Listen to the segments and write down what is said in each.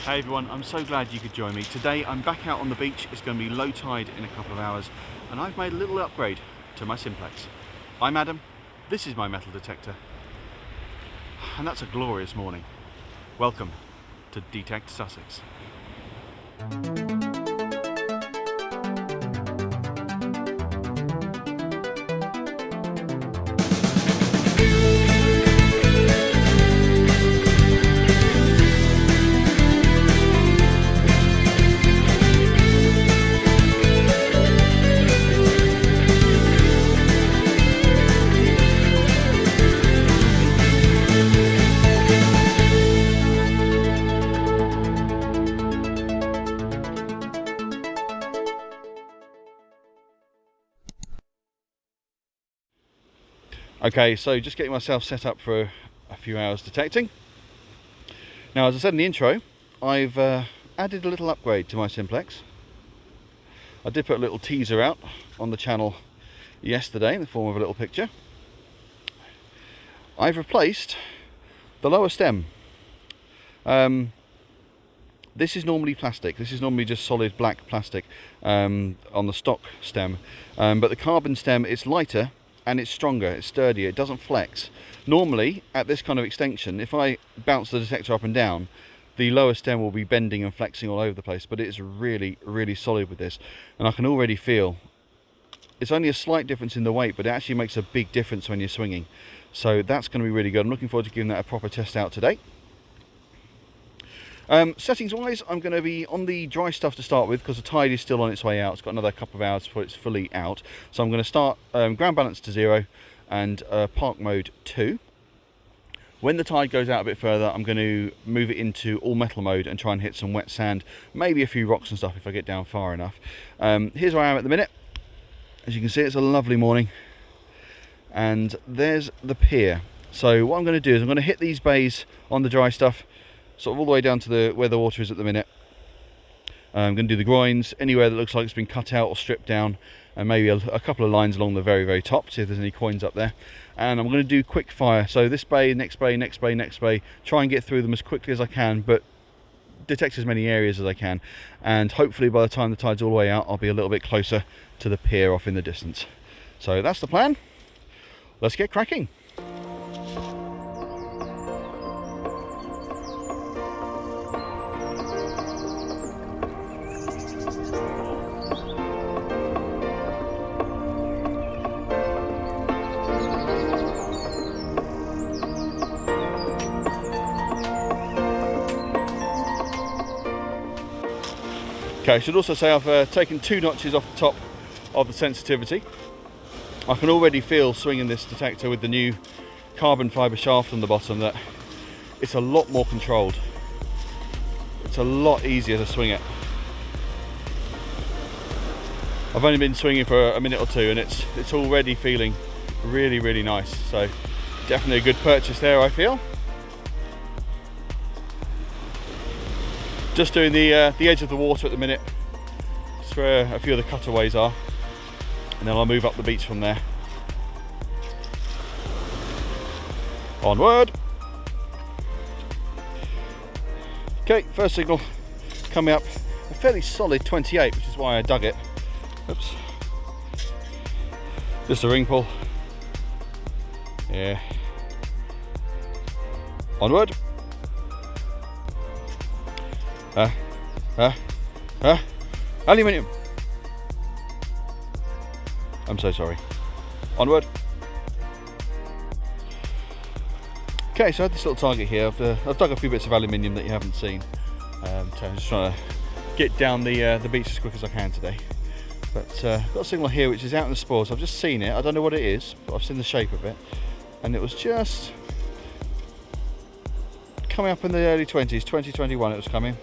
Hey everyone, I'm so glad you could join me. Today I'm back out on the beach. It's going to be low tide in a couple of hours and I've made a little upgrade to my Simplex. I'm Adam, this is my metal detector, and that's a glorious morning. Welcome to D-Tekt Sussex. Okay, so just getting myself set up for a few hours detecting. Now, as I said in the intro, I've added a little upgrade to my Simplex. I did put a little teaser out on the channel yesterday in the form of a little picture. I've replaced the lower stem. This is normally plastic. This is normally just solid black plastic on the stock stem, but the carbon stem is lighter and it's stronger, it's sturdier, it doesn't flex. Normally, at this kind of extension, if I bounce the detector up and down, the lower stem will be bending and flexing all over the place, but it's really, really solid with this. And I can already feel, it's only a slight difference in the weight, but it actually makes a big difference when you're swinging. So that's going to be really good. I'm looking forward to giving that a proper test out today. Settings wise, I'm going to be on the dry stuff to start with because the tide is still on its way out. It's got another couple of hours before it's fully out, so I'm going to start ground balance to 0 and park mode 2. When the tide goes out a bit further, I'm going to move it into all metal mode and try and hit some wet sand, maybe a few rocks and stuff if I get down far enough. Here's where I am at the minute. As you can see, it's a lovely morning and there's the pier. So what I'm going to do is I'm going to hit these bays on the dry stuff sort of all the way down to where the water is at the minute. I'm going to do the groins, anywhere that looks like it's been cut out or stripped down, and maybe a couple of lines along the very, very top, see if there's any coins up there. And I'm going to do quick fire, so this bay, next bay, next bay, next bay, try and get through them as quickly as I can, but detect as many areas as I can. And hopefully by the time the tide's all the way out, I'll be a little bit closer to the pier off in the distance. So that's the plan. Let's get cracking. Okay, I should also say I've taken 2 notches off the top of the sensitivity. I can already feel swinging this detector with the new carbon fibre shaft on the bottom that it's a lot more controlled. It's a lot easier to swing it. I've only been swinging for a minute or two and it's already feeling really, really nice. So definitely a good purchase there, I feel. Just doing the edge of the water at the minute. That's where a few of the cutaways are. And then I'll move up the beach from there. Onward! Okay, first signal coming up. A fairly solid 28, which is why I dug it. Oops. Just a ring pull. Yeah. Onward! Aluminium. I'm so sorry. Onward. Okay, so I had this little target here. I've dug a few bits of aluminium that you haven't seen. So I'm just trying to get down the beach as quick as I can today. But got a signal here which is out in the spores. I've just seen it. I don't know what it is, but I've seen the shape of it. And it was just coming up in the early 20s, 2021 it was coming.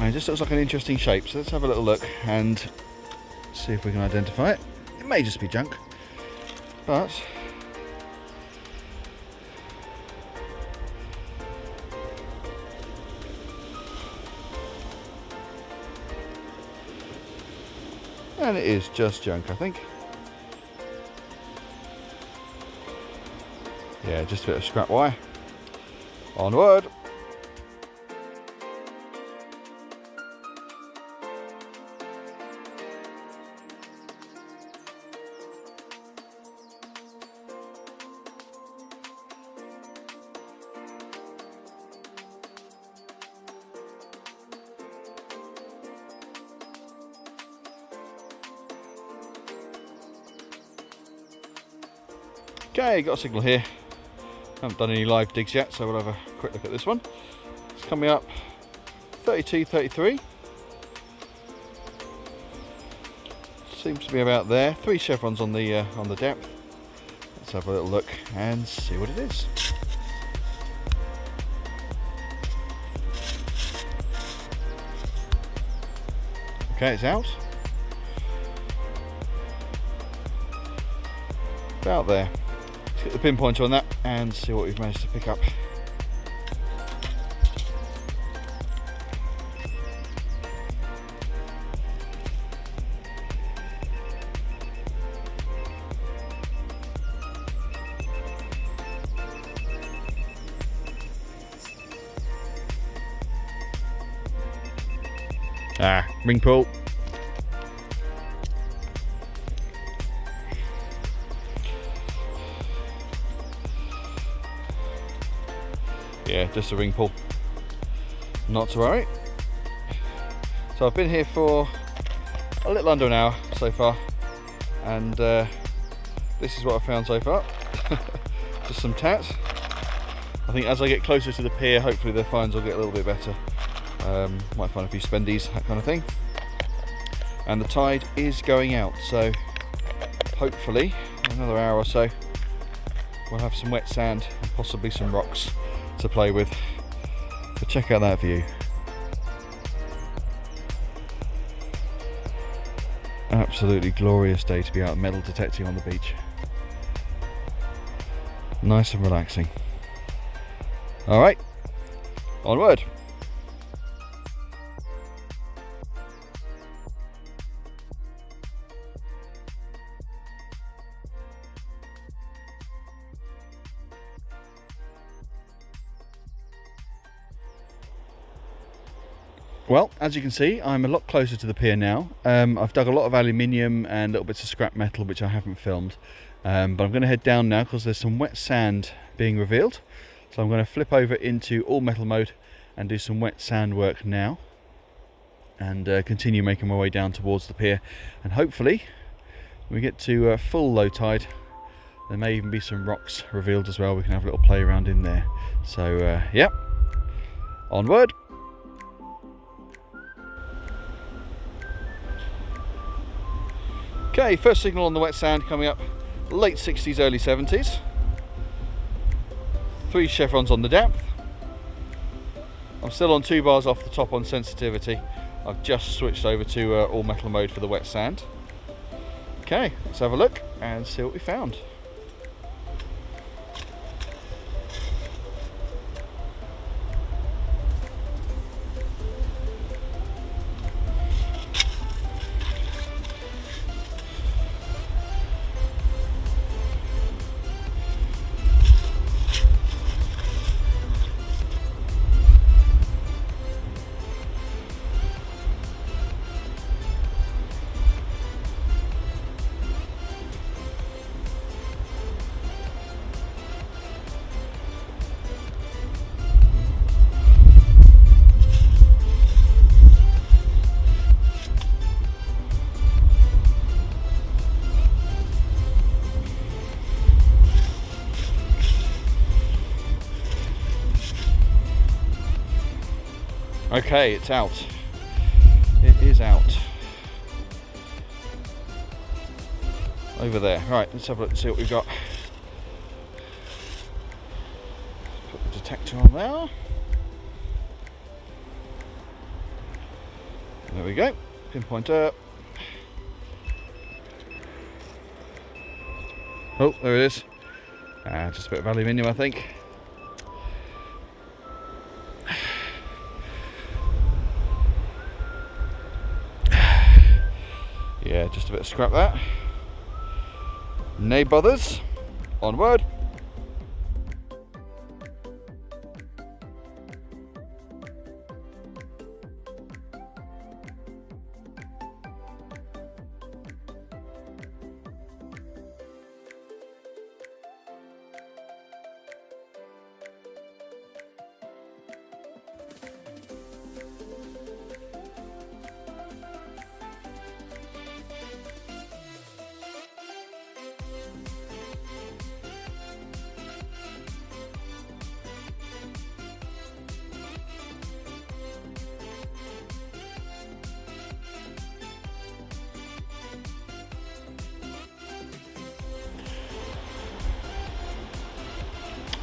And it just looks like an interesting shape, so let's have a little look and see if we can identify it. It may just be junk, but and it is just junk, I think. Yeah, just a bit of scrap wire. Onward. Okay, got a signal here. Haven't done any live digs yet, so we'll have a quick look at this one. It's coming up 32, 33. Seems to be about there. 3 chevrons on the depth. Let's have a little look and see what it is. Okay, it's out. About there. Let's get the pinpointer on that and see what we've managed to pick up. Ring pull. Yeah, just a ring pull. Not to worry. So I've been here for a little under an hour so far, and this is what I've found so far. Just some tats. I think as I get closer to the pier, hopefully the finds will get a little bit better. Might find a few spendies, that kind of thing. And the tide is going out, so hopefully another hour or so we'll have some wet sand and possibly some rocks to play with. But check out that view. Absolutely glorious day to be out metal detecting on the beach. Nice and relaxing. Alright, onward. Well, as you can see, I'm a lot closer to the pier now. I've dug a lot of aluminium and little bits of scrap metal which I haven't filmed, but I'm going to head down now because there's some wet sand being revealed. So I'm going to flip over into all metal mode and do some wet sand work now, and continue making my way down towards the pier. And hopefully when we get to full low tide, there may even be some rocks revealed as well. We can have a little play around in there. So yeah, onward. Okay, first signal on the wet sand coming up late 60s, early 70s. 3 chevrons on the depth. I'm still on 2 bars off the top on sensitivity. I've just switched over to all metal mode for the wet sand. Okay, let's have a look and see what we found. Okay, it's out. It is out. Over there. Right, let's have a look and see what we've got. Put the detector on there. There we go. Pinpointer. Oh, there it is. Just a bit of aluminium, I think. Yeah, just a bit of scrap that. Nay bothers. Onward.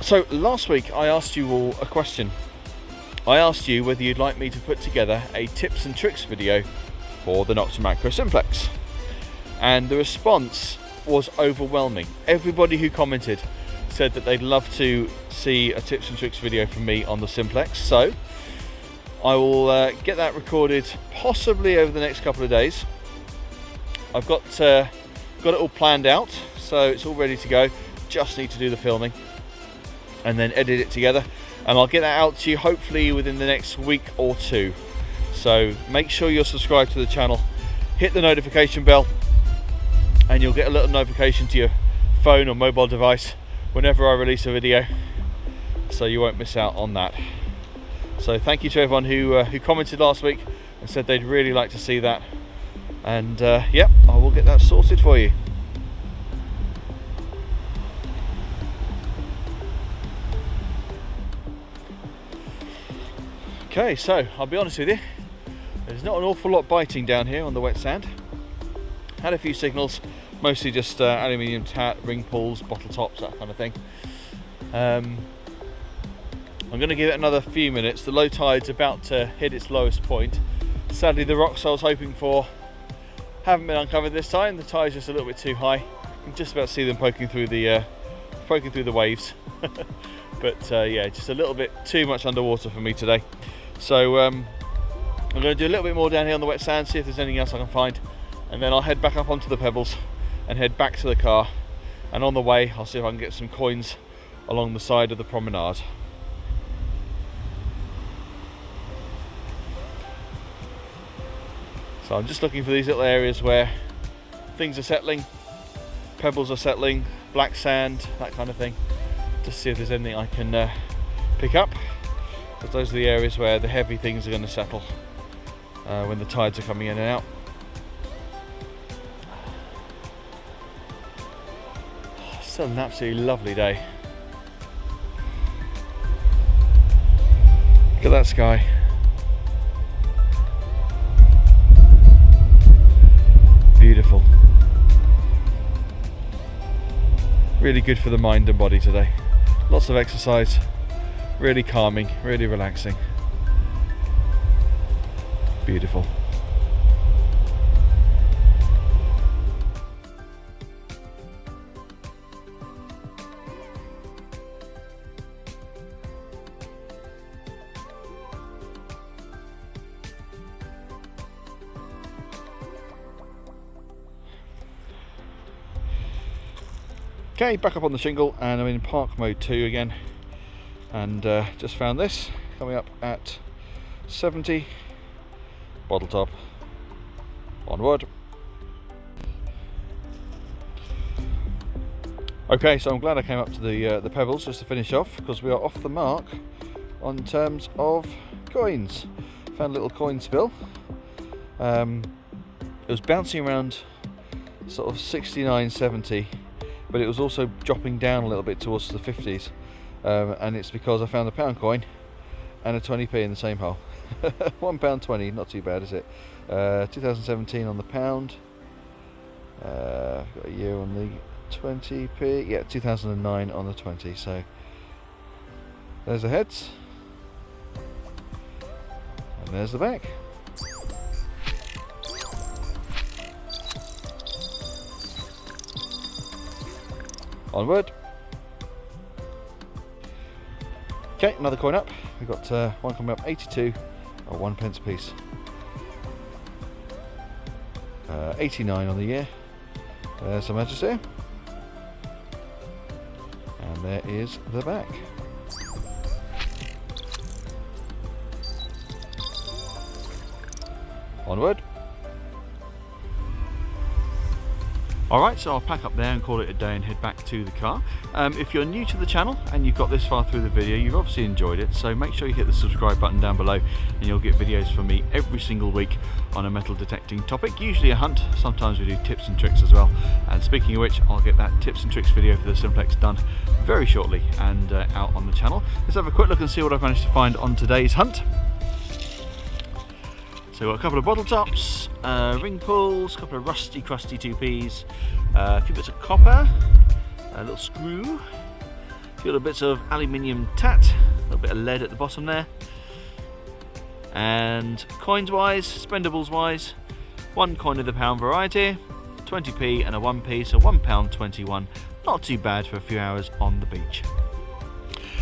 So last week I asked you all a question. I asked you whether you'd like me to put together a tips and tricks video for the Nokta Makro Simplex, and the response was overwhelming. Everybody who commented said that they'd love to see a tips and tricks video from me on the Simplex, so I will get that recorded possibly over the next couple of days. I've got it all planned out, so it's all ready to go. Just need to do the filming and then edit it together, and I'll get that out to you hopefully within the next week or two. So make sure you're subscribed to the channel, hit the notification bell, and you'll get a little notification to your phone or mobile device whenever I release a video, so you won't miss out on that. So thank you to everyone who commented last week and said they'd really like to see that, and yep, I will get that sorted for you. Okay, so I'll be honest with you, there's not an awful lot biting down here on the wet sand. Had a few signals, mostly just aluminium tat, ring pulls, bottle tops, that kind of thing. I'm going to give it another few minutes. The low tide's about to hit its lowest point. Sadly, the rocks I was hoping for haven't been uncovered this time. The tide's just a little bit too high. You can just about see them poking through the waves. But yeah, just a little bit too much underwater for me today. So I'm going to do a little bit more down here on the wet sand, see if there's anything else I can find, and then I'll head back up onto the pebbles and head back to the car, and on the way I'll see if I can get some coins along the side of the promenade. So I'm just looking for these little areas where things are settling, pebbles are settling, black sand, that kind of thing, just see if there's anything I can pick up, because those are the areas where the heavy things are going to settle when the tides are coming in and out. Still an absolutely lovely day. Look at that sky. Beautiful. Really good for the mind and body today. Lots of exercise, really calming, really relaxing. Beautiful. Okay, back up on the shingle, and I'm in park mode 2 again, and just found this coming up at 70, bottle top, onward. Okay, so I'm glad I came up to the pebbles just to finish off, because we are off the mark on terms of coins. Found a little coin spill. It was bouncing around sort of 69, 70. But it was also dropping down a little bit towards the 50s, and it's because I found a £1 coin and a 20p in the same hole. £1.20, not too bad, is it? 2017 on the pound. I've got a year on the 20p. Yeah, 2009 on the 20. So there's the heads, and there's the back. Onward. Okay, another coin up. We've got one coming up, 82, or 1 pence a piece. 89 on the year. There's some Majesty. And there is the back. Onward. Alright, so I'll pack up there and call it a day and head back to the car. If you're new to the channel and you've got this far through the video, you've obviously enjoyed it, so make sure you hit the subscribe button down below, and you'll get videos from me every single week on a metal detecting topic, usually a hunt. Sometimes we do tips and tricks as well, and speaking of which, I'll get that tips and tricks video for the Simplex done very shortly and out on the channel. Let's have a quick look and see what I've managed to find on today's hunt. So we've got a couple of bottle tops, ring pulls, a couple of rusty crusty 2Ps, a few bits of copper, a little screw, a few little bits of aluminium tat, a little bit of lead at the bottom there. And coins wise, spendables wise, £1 coin of the pound variety, 20p and a 1p, so £1.21. Not too bad for a few hours on the beach.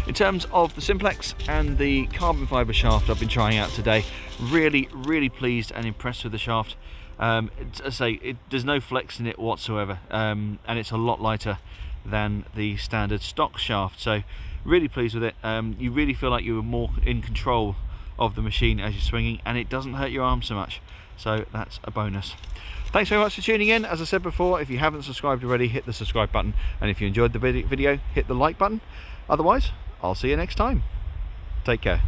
In terms of the Simplex and the carbon fibre shaft I've been trying out today, really pleased and impressed with the shaft. As I say, there's no flex in it whatsoever, and it's a lot lighter than the standard stock shaft, so really pleased with it. You really feel like you're more in control of the machine as you're swinging, and it doesn't hurt your arms so much, so that's a bonus. Thanks very much for tuning in. As I said before, if you haven't subscribed already, hit the subscribe button, and if you enjoyed the video, hit the like button. Otherwise, I'll see you next time. Take care.